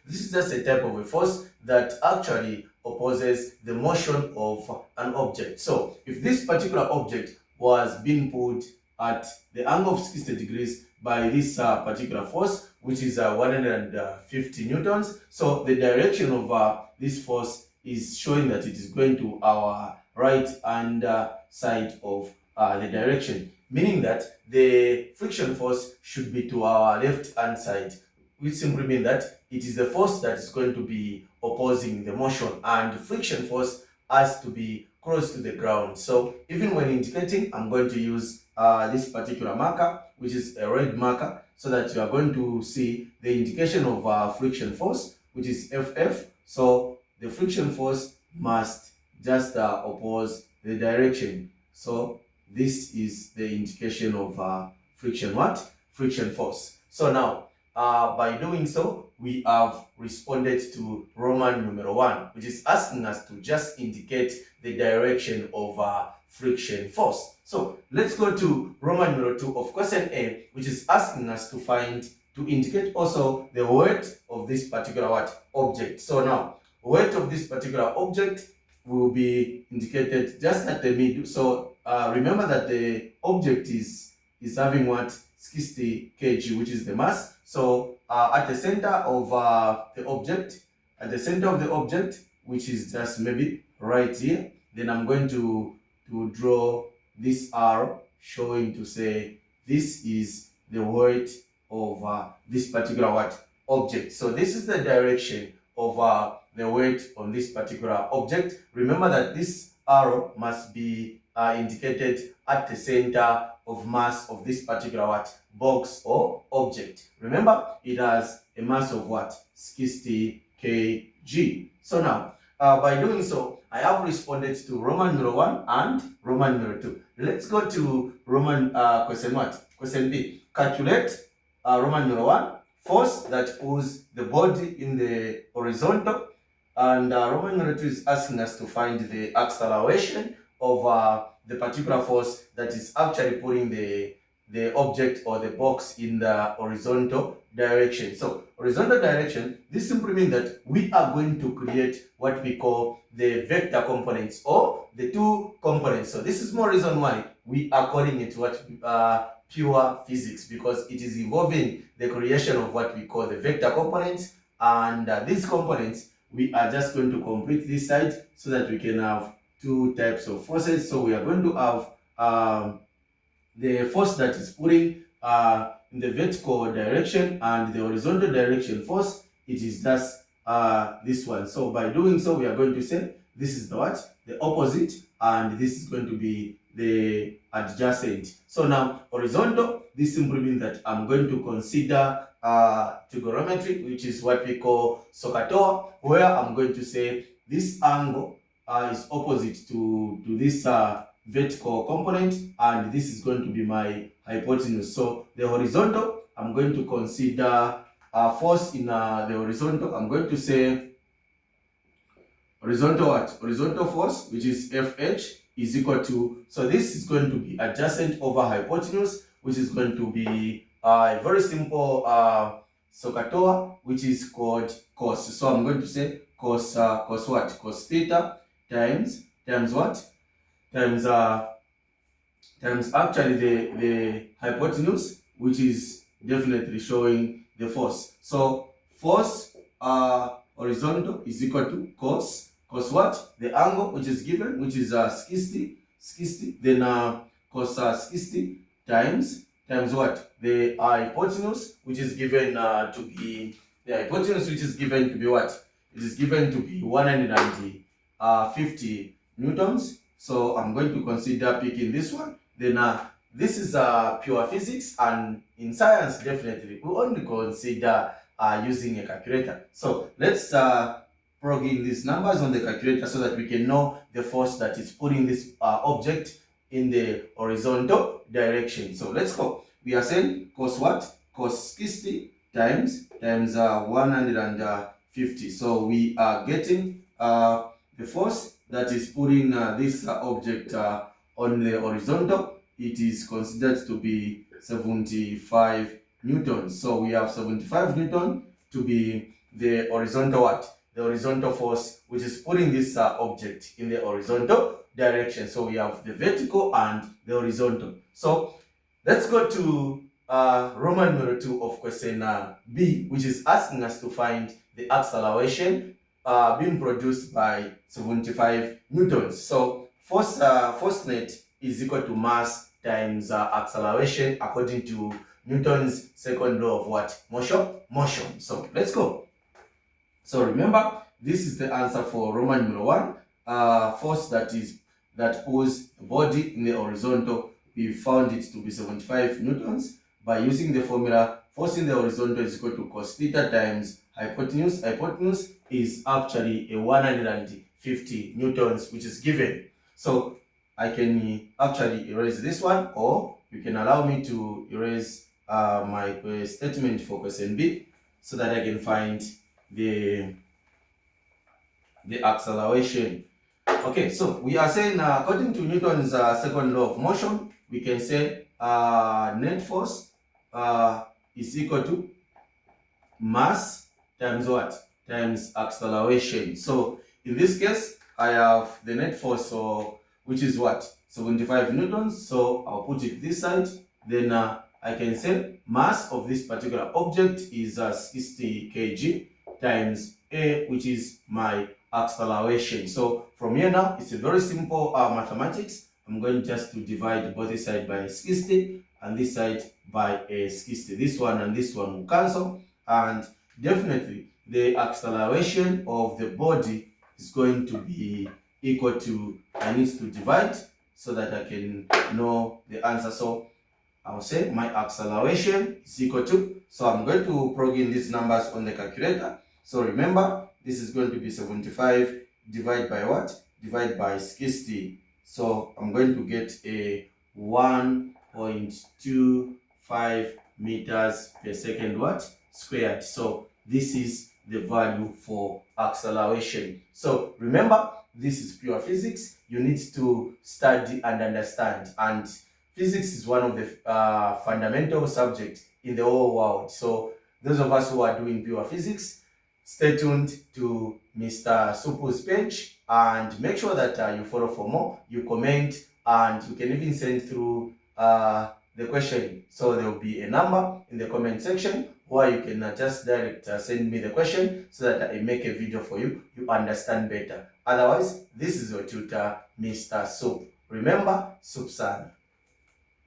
This is just a type of a force that actually opposes the motion of an object. So if this particular object was being put at the angle of 60 degrees by this particular force, which is 150 newtons, so the direction of this force is showing that it is going to our right hand side of the direction, meaning that the friction force should be to our left hand side, which simply means that it is the force that is going to be opposing the motion, and the friction force has to be close to the ground. So even when indicating, I'm going to use this particular marker, which is a red marker, so that you are going to see the indication of friction force, which is FF. So the friction force must just oppose the direction. So this is the indication of friction what? Friction force. So now, by doing so, we have responded to Roman numeral 1, which is asking us to just indicate the direction of friction force. So let's go to Roman numeral 2 of question A, which is asking us to indicate also the weight of this particular what? Object. So now, weight of this particular object will be indicated just at the middle. So remember that the object is having what? 60 kg, which is the mass. So at the center of the object, which is just maybe right here, then I'm going to draw this arrow showing to say this is the weight of this particular what? Object. So this is the direction of the weight on this particular object. Remember that this arrow must be indicated at the center of mass of this particular what? Box or object. Remember, it has a mass of what? 60 kg. So now, by doing so, I have responded to Roman numeral 1 and Roman numeral 2. Let's go to Roman question what? Question B. Calculate Roman numeral 1, force that pulls the body in the horizontal, and Roman numeral 2 is asking us to find the acceleration of the particular force that is actually pulling the object or the box in the horizontal direction. So horizontal direction, this simply means that we are going to create what we call the vector components or the two components. So this is more reason why we are calling it what pure physics, because it is involving the creation of what we call the vector components, and these components we are just going to complete this side so that we can have two types of forces. So we are going to have the force that is pulling in the vertical direction, and the horizontal direction force, it is just this one. So by doing so, we are going to say this is the what? The opposite, and this is going to be the adjacent. So now horizontal, this simply means that I'm going to consider trigonometry, which is what we call SOHCAHTOA, where I'm going to say this angle is opposite to this vertical component, and this is going to be my hypotenuse. So the horizontal, I'm going to consider force in the horizontal. I'm going to say horizontal what? Horizontal force, which is FH, is equal to, so this is going to be adjacent over hypotenuse, which is going to be a very simple SOHCAHTOA, which is called cos. So I'm going to say cos what? Cos theta times what? Times actually the hypotenuse, which is definitely showing the force. So force horizontal is equal to cos what? The angle which is given, which is 60, then cos 60 times what? The hypotenuse, which is given to be what? It is given to be 150 newtons. So I'm going to consider picking this one. Then this is pure physics, and in science definitely we only consider using a calculator. So let's plug in these numbers on the calculator so that we can know the force that is pulling this object in the horizontal direction. So let's go. We are saying cos what? Cos 60 times 150. So we are getting the force that is putting this object on the horizontal. It is considered to be 75 newtons. So we have 75 newton to be the horizontal what? The horizontal force, which is putting this object in the horizontal direction. So we have the vertical and the horizontal. So let's go to Roman numeral 2 of question B, which is asking us to find the acceleration being produced by 75 newtons. So force net is equal to mass times acceleration according to Newton's second law of what? Motion. So let's go. So remember, this is the answer for Roman numeral 1. Force that pulls the body in the horizontal, we found it to be 75 newtons by using the formula. Force in the horizontal is equal to cos theta times hypotenuse. Hypotenuse is actually a 150 newtons, which is given. So I can actually erase this one, or you can allow me to erase my statement for question B so that I can find the acceleration. Okay, so we are saying according to Newton's second law of motion, we can say net force is equal to mass times what? Times acceleration. So in this case, I have the net force, so which is what? 75 newtons. So I'll put it this side. Then I can say mass of this particular object is 60 kg times A, which is my acceleration. So from here now, it's a very simple mathematics. I'm going just to divide both this side by 60 and this side by 60. This one and this one will cancel, and definitely the acceleration of the body is going to be equal to, I need to divide so that I can know the answer. So I'll say my acceleration is equal to, so I'm going to plug in these numbers on the calculator. So remember, this is going to be 75 divided by what? Divided by 60. So I'm going to get a 1.25 meters per second what? Squared. So this is the value for acceleration. So remember, this is pure physics. You need to study and understand, and physics is one of the fundamental subjects in the whole world. So those of us who are doing pure physics, stay tuned to Mr. Supu's page and make sure that you follow for more, you comment, and you can even send through the question. So there will be a number in the comment section where you can just direct send me the question so that I make a video for you, you understand better. Otherwise, this is your tutor, Mr. Sup. Remember, Sup Sana.